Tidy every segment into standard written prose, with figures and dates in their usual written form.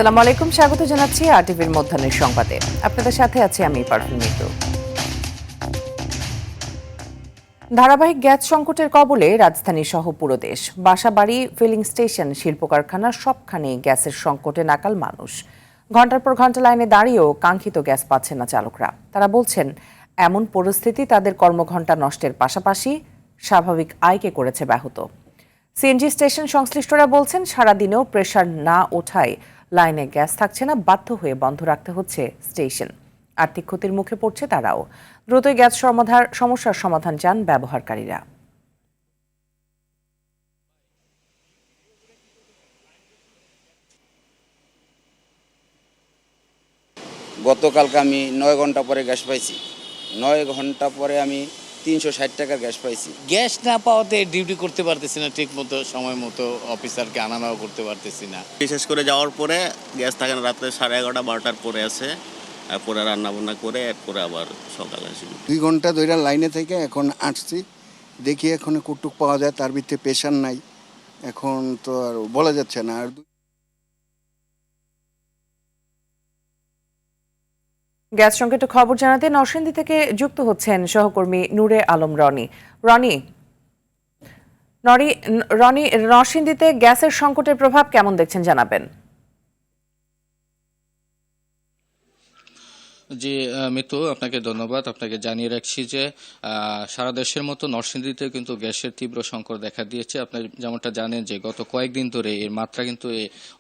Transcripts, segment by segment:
আসসালামু আলাইকুম, স্বাগত জানাচ্ছি আরটিভির মধ্যাহ্নের সংবাদে। আপনাদের সাথে আছি আমি পারভিন মিতু। ধারাবাহিক গ্যাস সংকটের কবলে রাজধানী সহ পুরো দেশ। বাসাবাড়ি, ফিলিং স্টেশন, শিল্প কারখানা সবখানে গ্যাসের সংকটে নাকাল মানুষ। ঘন্টার পর ঘন্টা লাইনে দাঁড়িয়েও কাঙ্ক্ষিত গ্যাস পাচ্ছে না চালকরা। তারা বলছেন, এমন পরিস্থিতি তাদের কর্মঘণ্টা নষ্টের পাশাপাশি স্বাভাবিক আয়কে করেছে ব্যাহত। সিএনজি স্টেশন সংশ্লিষ্টরা বলছেন, সারাদিনেও প্রেসার না ওঠায় লাইনে গ্যাস থাকছে না, বাধ্য হয়ে বন্ধ রাখতে হচ্ছে স্টেশন। আর্থিক ক্ষতির মুখে পড়ছে তারাও। দ্রুতই গ্যাস সমস্যার সমাধান চান ব্যবহারকারীরা। গতকালকে আমি 9 ঘন্টা পরে গ্যাস পাইছি। 9 ঘন্টা পরে আমি 360 টাকার গ্যাস পাইছি। গ্যাস না পাওয়াতে ডিউটি করতে পারতেছি না ঠিক মতো, সময় মতো অফিসারকে আনা নেওয়া করতে পারতেছি না। বিশেষ করে যাওয়ার পরে গ্যাস থাকে না, রাত্রে 11:30 12টার পরে আছে, পরে রান্না বান্না করে এরপরে আবার সকালে আসি। 2 ঘন্টা ধরে লাইনে থেকে এখন আসছি, দেখি এখন কুটুক পাওয়া যায়, তার ভিতরে প্রেশার নাই, এখন তো আর বলা যাচ্ছে না। আর গ্যাস সংকটের খবর জানাতে নরসিংদী থেকে যুক্ত হচ্ছেন সহকর্মী নূরে আলম রনি। রনি, নরসিংদীতে গ্যাসের সংকটের প্রভাব কেমন দেখছেন জানাবেন। জি মিতু, আপনাকে ধন্যবাদ। আপনাকে জানিয়ে রাখছি যে সারা দেশের মতো নরসিংদীতে কিন্তু গ্যাসের তীব্র সংকট দেখা দিয়েছে। আপনি যেমনটা জানেন যে গত কয়েকদিন ধরে এর মাত্রা কিন্তু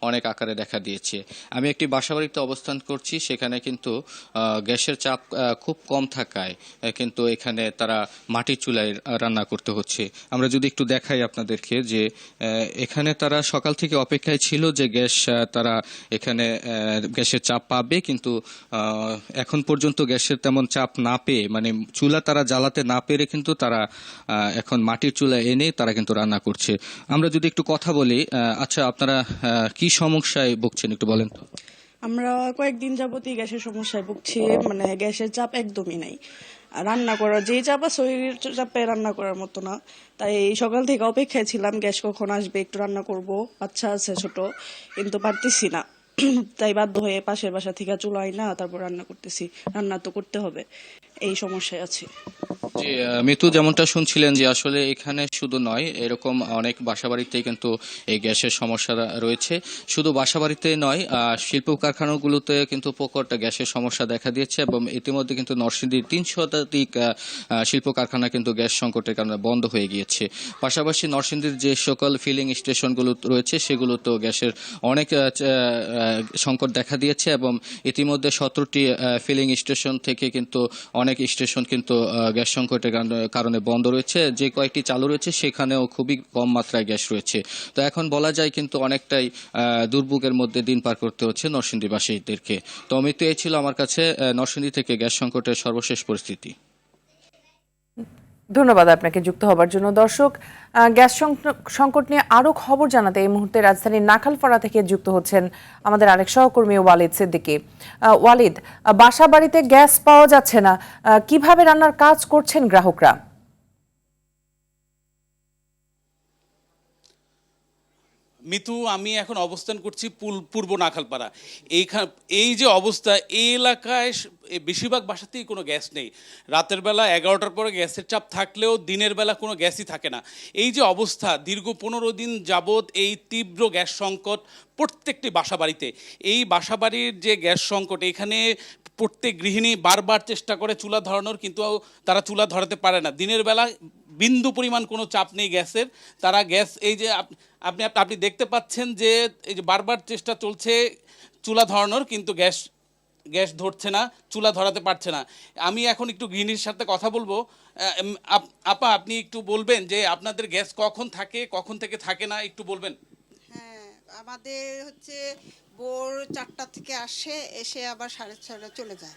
অনেক আকারে দেখা দিয়েছে। আমি একটি বাসাবাড়িতে অবস্থান করছি, সেখানে কিন্তু গ্যাসের চাপ খুব কম থাকায় কিন্তু এখানে তারা মাটির চুলায় রান্না করতে হচ্ছে। আমরা যদি একটু দেখাই আপনাদেরকে যে এখানে তারা সকাল থেকে অপেক্ষায় ছিল যে গ্যাস তারা এখানে গ্যাসের চাপ পাবে, কিন্তু এখন পর্যন্ত গ্যাসের তেমন চাপ না পেয়ে, মানে চুলা তারা জ্বালাতে না পেরে কিন্তু তারা এখন মাটির চুলা এনে তারা কিন্তু রান্না করছে। আমরা যদি একটু কথা বলি, আচ্ছা আপনারা কি সমস্যায় ভুগছেন একটু বলেন তো। আমরা কয়েকদিন যাবতই গ্যাসের সমস্যায় ভুগছি, মানে গ্যাসের চাপ একদমই নাই। আর রান্না করার যে চাপ আছে ওই চাপে রান্না করার মতো না। তাই সকাল থেকে অপেক্ষায় ছিলাম গ্যাস কখন আসবে, একটু রান্না করব, বাচ্চা আছে ছোট, কিন্তু পারতেছি না। তাই বাধ্য হয়ে পাশের বাসা থেকে চুলাই না তারপর রান্না করতেছি। রান্না তো করতে হবে, এই সমস্যায় আছি। জি মিতু, যেমনটা শুনছিলেন যে আসলে এখানে শুধু নয়, এরকম অনেক বাসাবাড়িতেই কিন্তু এই গ্যাসের সমস্যা রয়েছে। শুধু বাসাবাড়িতে নয়, শিল্প কারখানাগুলোতে কিন্তু প্রকট গ্যাসের সমস্যা দেখা দিয়েছে এবং ইতিমধ্যে কিন্তু নরসিংদীর 3 শতাধিক শিল্প কারখানা কিন্তু গ্যাস সংকটের কারণে বন্ধ হয়ে গিয়েছে। পাশাপাশি নরসিংদীর যে সকল ফিলিং স্টেশনগুলো রয়েছে সেগুলোতেও গ্যাসের অনেক সংকট দেখা দিয়েছে এবং ইতিমধ্যে 17টি ফিলিং স্টেশন থেকে কিন্তু অনেক স্টেশন কিন্তু গ্যাস সংকটের কারণে বন্ধ রয়েছে। যে কয়েকটি চালু রয়েছে সেখানেও খুবই কম মাত্রায় গ্যাস রয়েছে। তো এখন বলা যায় কিন্তু অনেকটাই দুর্ভোগের মধ্যে দিন পার করতে হচ্ছে নরসিংদীবাসীদেরকে। তো অমিত, এই ছিল আমার কাছে নরসিংদী থেকে গ্যাস সংকটের সর্বশেষ পরিস্থিতি। ধন্যবাদ আপনাকে যুক্ত হবার জন্য। দর্শক, গ্যাস সংকট নিয়ে আরো খবর জানাতে এই মুহূর্তে রাজধানীর নাখালপাড়া থেকে যুক্ত হচ্ছেন আমাদের আরেক সহকর্মী ওয়ালিদ সিদ্দিকী। ওয়ালিদ, বাসা বাড়িতে গ্যাস পাওয়া যাচ্ছে না, কিভাবে রান্নার কাজ করছেন গ্রাহকরা? মিতু, আমি এখন অবস্থান করছি পূর্ব নাখালপাড়া। এই যে অবস্থা, এই এলাকায় বেশিরভাগ বাসাতেই কোনো গ্যাস নেই। রাতের বেলা 11টার পরে গ্যাসের চাপ থাকলেও দিনের বেলা কোনো গ্যাসই থাকে না। এই যে অবস্থা, দীর্ঘ 15 দিন যাবৎ এই তীব্র গ্যাস সংকট প্রত্যেকটি বাসাবাড়িতে। এই বাসাবাড়ির যে গ্যাস সংকট, এখানে প্রত্যেক গৃহিণী বারবার চেষ্টা করে চুলা ধরানোর, কিন্তু তারা চুলা ধরাতে পারে না। দিনের বেলা বিন্দু পরিমাণ কোনো চাপ নেই গ্যাসের। তারা গ্যাস, এই যে আপনি দেখতে পাচ্ছেন যে এই যে বারবার চেষ্টা চলছে চুলা ধরানোর, কিন্তু গ্যাস ধরছে না, চুলা ধরাতে পারছে না। আমি এখন একটু গৃহিণীর সাথে কথা বলবো। আপা, আপনি একটু বলবেন যে আপনাদের গ্যাস কখন থাকে, কখন থেকে থাকে না, একটু বলবেন? হ্যাঁ, আমাদের হচ্ছে ভোর 4টা থেকে আসে, এসে আবার 6:30 চলে যায়।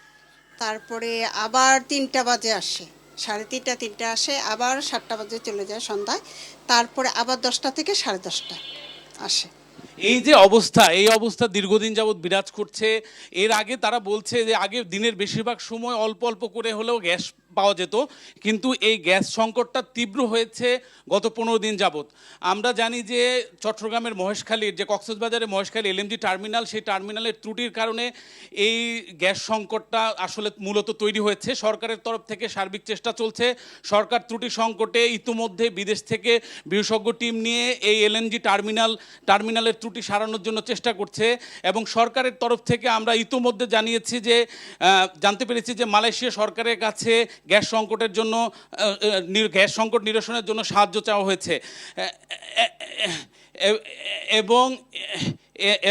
তারপরে আবার 3টা বাজে আসে, 3:30 আসে, আবার 7টা বাজে চলে যায় সন্ধ্যায়। তারপরে আবার 10টা থেকে 10:30 আসে। এই যে অবস্থা, এই অবস্থা দীর্ঘদিন যাবৎ বিরাজ করছে। এর আগে তারা বলছে যে আগে দিনের বেশিরভাগ সময় অল্প অল্প করে হলেও গ্যাস পাওয়া যেত, কিন্তু এই গ্যাস সংকটটা তীব্র হয়েছে গত 15 দিন যাবৎ। আমরা জানি যে চট্টগ্রামের মহেশখালীর যে কক্সবাজারের মহেশখালী এলএমজি টার্মিনাল, সেই টার্মিনালের ত্রুটির কারণে এই গ্যাস সংকটটা আসলে মূলত তৈরি হয়েছে। সরকারের তরফ থেকে সার্বিক চেষ্টা চলছে। সরকার ত্রুটি সংকটে ইতিমধ্যে বিদেশ থেকে বিশেষজ্ঞ টিম নিয়ে এই এলএনজি টার্মিনালের ত্রুটি সারানোর জন্য চেষ্টা করছে, এবং সরকারের তরফ থেকে আমরা ইতিমধ্যে জানতে পেরেছি যে মালয়েশিয়া সরকারের কাছে গ্যাস সংকট নিরসনের জন্য সাহায্য চাওয়া হয়েছে।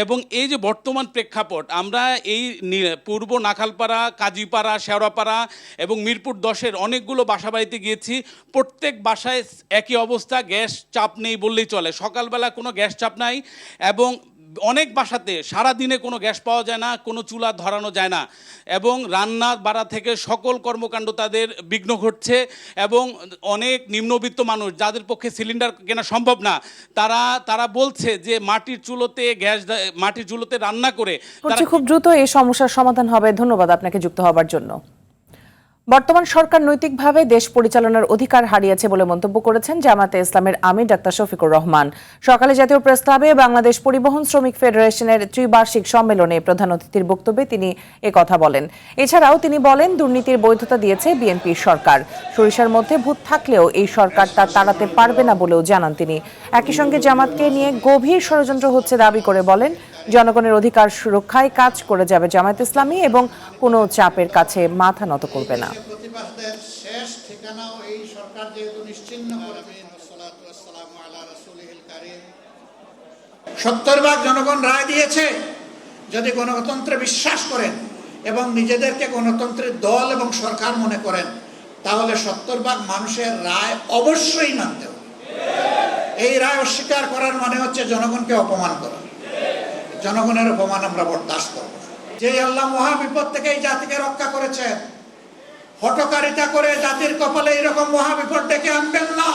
এবং এই যে বর্তমান প্রেক্ষাপট, আমরা এই পূর্ব নাখালপাড়া, কাজীপাড়া, শেওড়াপাড়া এবং মিরপুর 10-এর অনেকগুলো বাসা বাড়িতে গিয়েছি। প্রত্যেক বাসায় একই অবস্থা, গ্যাস চাপ নেই বললেই চলে। সকালবেলা কোনো গ্যাস চাপ নাই, এবং অনেক বাসাতে সারা দিনে কোনো গ্যাস পাওয়া যায় না, কোনো চুলা ধরানো যায় না, এবং রান্না বাড়া থেকে সকল কর্মকাণ্ড তাদের বিঘ্ন ঘটছে। এবং অনেক নিম্নবিত্ত মানুষ যাদের পক্ষে সিলিন্ডার কেনা সম্ভব না, তারা বলছে যে মাটির চুলোতে রান্না করে খুব দ্রুত এই সমস্যার সমাধান হবে। ধন্যবাদ আপনাকে যুক্ত হবার জন্য। বর্তমান সরকার নৈতিকভাবে দেশ পরিচালনার অধিকার হারিয়েছে বলে মন্তব্য করেছেন জামায়াতে ইসলামের আমির ডাক্তার শফিকুর রহমান। সকালে জাতীয় প্রেস ক্লাবে বাংলাদেশ পরিবহন শ্রমিক ফেডারেশনের ত্রিবার্ষিক সম্মেলনে প্রধান অতিথির বক্তব্যে তিনি কথা বলেন। এছাড়াও তিনি বলেন, দুর্নীতির বৈধতা দিয়েছে বিএনপি সরকার। সরিষার মধ্যে ভূত থাকলেও এই সরকার তা তাড়াতে পারবে না বলেও জানান তিনি। একই সঙ্গে জামাতকে নিয়ে গভীর ষড়যন্ত্র হচ্ছে দাবি করে বলেন, জনগণের অধিকার সুরক্ষায় কাজ করে যাবে জামায়াত ইসলামী এবং কোনো চাপের কাছে মাথা নত করবে না। প্রতিবাদের শেষ ঠিকানাও এই সরকার যেহেতু নিশ্চিহ্ন করে দিয়েছে। 70 জনগণ রায় দিয়েছে। যদি গণতন্ত্রে বিশ্বাস করেন এবং নিজেদেরকে গণতন্ত্রের দল এবং সরকার মনে করেন, তাহলে 70 মানুষের রায় অবশ্যই মানতে হবে। এই রায় অস্বীকার করার মানে হচ্ছে জনগণকে অপমান করা। জনগণের অপমান আমরা বরদাস্ত করব না। যে আল্লাহ মহা বিপদ থেকে এই জাতিকে রক্ষা করেছেন, হঠকারিতা করে জাতির কপালে এরকম মহা বিপদ ডেকে আনবেন না,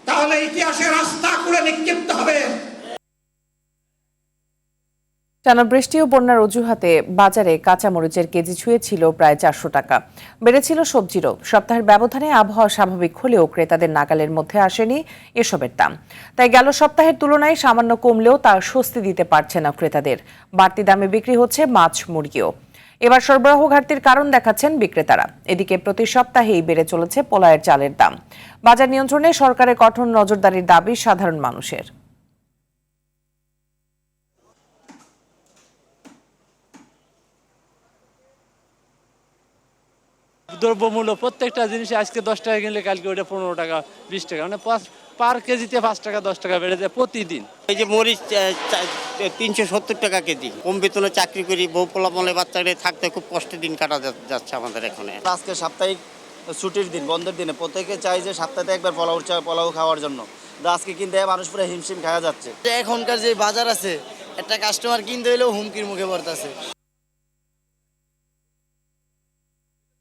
তাহলে ইতিহাসের রাস্তা খুলে নিক্ষিপ্ত হবে। টানা বৃষ্টি ও বন্যার অজুহাতে বাজারে কাঁচামরিচের কেজি ছুঁয়েছিল প্রায় 400 টাকা। বেড়েছিল সবজিরও। সপ্তাহের ব্যবধানে আবহাওয়া স্বাভাবিক হলেও ক্রেতাদের নাগালের মধ্যে আসেনি এসবের দাম। তাই গেল সপ্তাহের তুলনায় সামান্য কমলেও তা স্বস্তি দিতে পারছে না ক্রেতাদের। বাড়তি দামে বিক্রি হচ্ছে মাছ, মুরগিও। এবার সরবরাহ ঘাটতির কারণ দেখাচ্ছেন বিক্রেতারা। এদিকে প্রতি সপ্তাহেই বেড়ে চলেছে পোলায়ের চালের দাম। বাজার নিয়ন্ত্রণে সরকারের কঠোর নজরদারির দাবি সাধারণ মানুষের। দ্রব্যমূল্য প্রত্যেকটা জিনিসে আজকে 10 টাকা কিনলে কালকে ওটা 15 টাকা 20 টাকা, মানে পার কেজিতে 5 টাকা 10 টাকা বেড়ে যায় প্রতিদিন। এই যে মরিচ 370 টাকা কেজি। কম বেতনে চাকরি করি, বউ পোলাপলে বাচ্চারা থাকতে খুব কষ্টে দিন কাটা যাচ্ছে আমাদের এখানে। আজকে সাপ্তাহিক ছুটির দিন, বন্ধের দিনে প্রত্যেকে চাই যে সপ্তাহে একবার পোলাও খাওয়ার জন্য। আজকে কিনতে মানুষ পুরো হিমশিম খাওয়া যাচ্ছে। এখনকার যে বাজার আছে, একটা কাস্টমার কিনতে হলেও হুমকির মুখে পড়তেছে।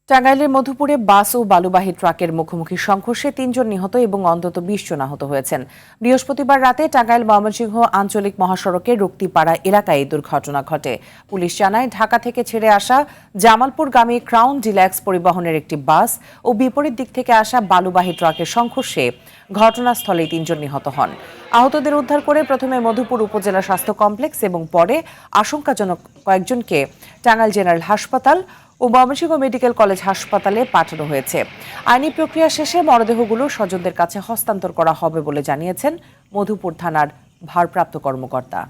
টাঙ্গাইলের মধুপুরে বাস ও বালুবাহী ট্রাকের মুখোমুখি সংঘর্ষে 3 জন নিহত এবং অন্তত 20 জন আহত হয়েছেন। বৃহস্পতিবার রাতে টাঙ্গাইল ময়মনসিংহ আঞ্চলিক মহাসড়কের রক্তিপাড়া এলাকায় এই দুর্ঘটনা ঘটে। পুলিশ জানায়, ঢাকা থেকে ছেড়ে আসা জামালপুরগামী ক্রাউন ডিলাক্স পরিবহনের একটি বাস ও বিপরীত দিক থেকে আসা বালুবাহী ট্রাকের সংঘর্ষে ঘটনাস্থলেই 3 জন নিহত হন। আহতদের উদ্ধার করে প্রথমে মধুপুর উপজেলা স্বাস্থ্য কমপ্লেক্স এবং পরে আশঙ্কাজনক কয়েকজনকে টাঙ্গাইল জেনারেল হাসপাতাল ও ময়মনসিংহ মেডিকেল কলেজ হাসপাতালে পাঠানো হয়েছে। আইনি প্রক্রিয়া শেষে মরদেহগুলো স্বজনদের কাছে হস্তান্তর করা হবে বলে জানিয়েছেন মধুপুর থানার ভারপ্রাপ্ত কর্মকর্তা।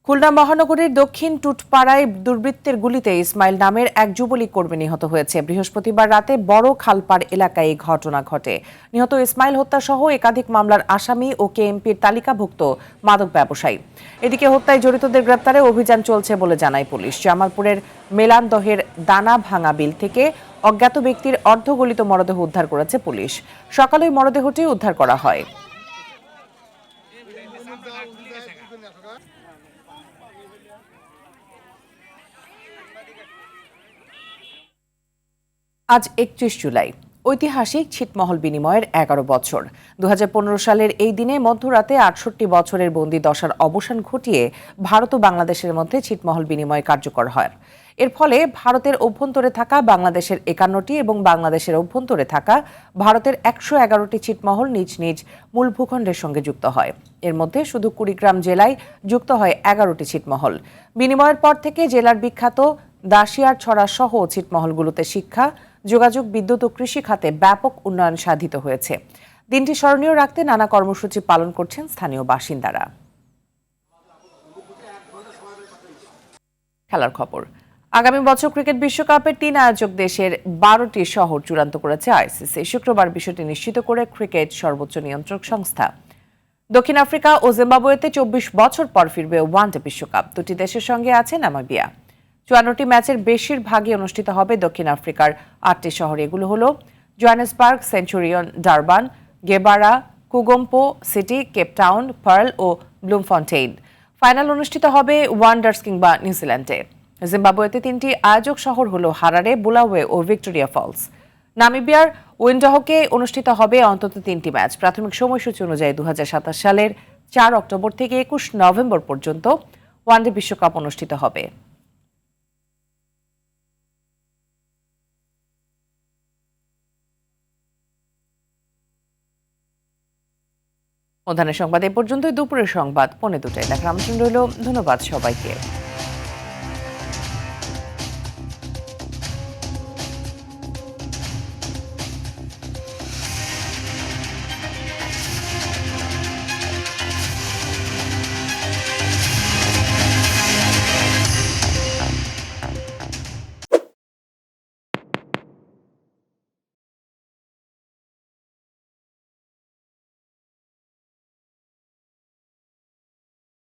খুলনা মহানগরীর দক্ষিণ টুটপাড়ায় দুর্বৃত্তের গুলিতে ইসমাইল নামের এক যুবলীগ কর্মী নিহত হয়েছে। বৃহস্পতিবার রাতে বড় খালপাড় এলাকায় এই ঘটনা ঘটে। নিহত ইসমাইল হত্যাসহ একাধিক মামলার আসামি ও কেএমপির তালিকাভুক্ত মাদক ব্যবসায়ী। এদিকে হত্যায় জড়িতদের গ্রেপ্তারে অভিযান চলছে বলে জানায় পুলিশ। জামালপুরের মেলান্দহের দানা ভাঙা বিল থেকে অজ্ঞাত ব্যক্তির অর্ধগলিত মরদেহ উদ্ধার করেছে পুলিশ। সকালে মরদেহটি উদ্ধার করা হয়। আজ 31 জুলাই, ঐতিহাসিক ছিটমহল বিনিময়ের 11 বছর। 2015 সালের এই দিনে মধ্যরাতে 68 বছরের বন্দি দশার অবসান ঘটিয়ে ভারত ও বাংলাদেশের মধ্যে ছিটমহল বিনিময় কার্যকর হয়। এর ফলে ভারতের অভ্যন্তরে থাকা বাংলাদেশের 51টি এবং বাংলাদেশের অভ্যন্তরে থাকা ভারতের 111টি ছিটমহল নিজ নিজ মূল ভূখণ্ডের সঙ্গে যুক্ত হয়। এর মধ্যে শুধু কুড়িগ্রাম জেলায় যুক্ত হয় 11টি ছিটমহল। বিনিময়ের পর থেকে জেলার বিখ্যাত দাসিয়ার ছড়া সহ ছিটমহলগুলোতে শিক্ষা, যোগাযোগ, বিদ্যুৎ ও কৃষি খাতে ব্যাপক উন্নয়ন সাধিত হয়েছে। দিনটি স্মরণীয় রাখতে নানা কর্মসূচি পালন করছেন স্থানীয় বাসিন্দারা। খেলার খবর। আগামী বছর ক্রিকেট বিশ্বকাপের 3 আয়োজক দেশের 12টি শহর চূড়ান্ত করেছে আইসিসি। শুক্রবার বিষয়টি নিশ্চিত করে ক্রিকেট সর্বোচ্চ নিয়ন্ত্রক সংস্থা। দক্ষিণ আফ্রিকা ও জিম্বাবুয়েতে 24 বছর পর ফিরবে ওয়ানডে বিশ্বকাপ। দুটি দেশের সঙ্গে আছে নামিবিয়া। 54টি ম্যাচের বেশিরভাগই অনুষ্ঠিত হবে দক্ষিণ আফ্রিকার 8টি শহরে। এগুলো হলো Johannesburg, Centurion, Durban, Gqeberha, KuGompo City, Cape Town, Paarl ও ব্লুমফন্টেইন। ফাইনাল অনুষ্ঠিত হবে ওয়ান্ডার্স কিংবা নিউজিল্যান্ডে। জিম্বাবুয়েতে 3টি আয়োজক শহর হলো হারারে, বুলাওয়ে ও ভিক্টোরিয়া ফলস। নামিবিয়ার উইন্ডহোকে অনুষ্ঠিত হবে অন্তত 3টি ম্যাচ। প্রাথমিক সময়সূচি অনুযায়ী 2027 সালের 4 অক্টোবর থেকে 21 নভেম্বর পর্যন্ত ওয়ানডে বিশ্বকাপ অনুষ্ঠিত হবে। মধ্যাহ্নের সংবাদ এ পর্যন্তই। দুপুরের সংবাদ 2:45 দেখার আমন্ত্রণ রইল। ধন্যবাদ সবাইকে।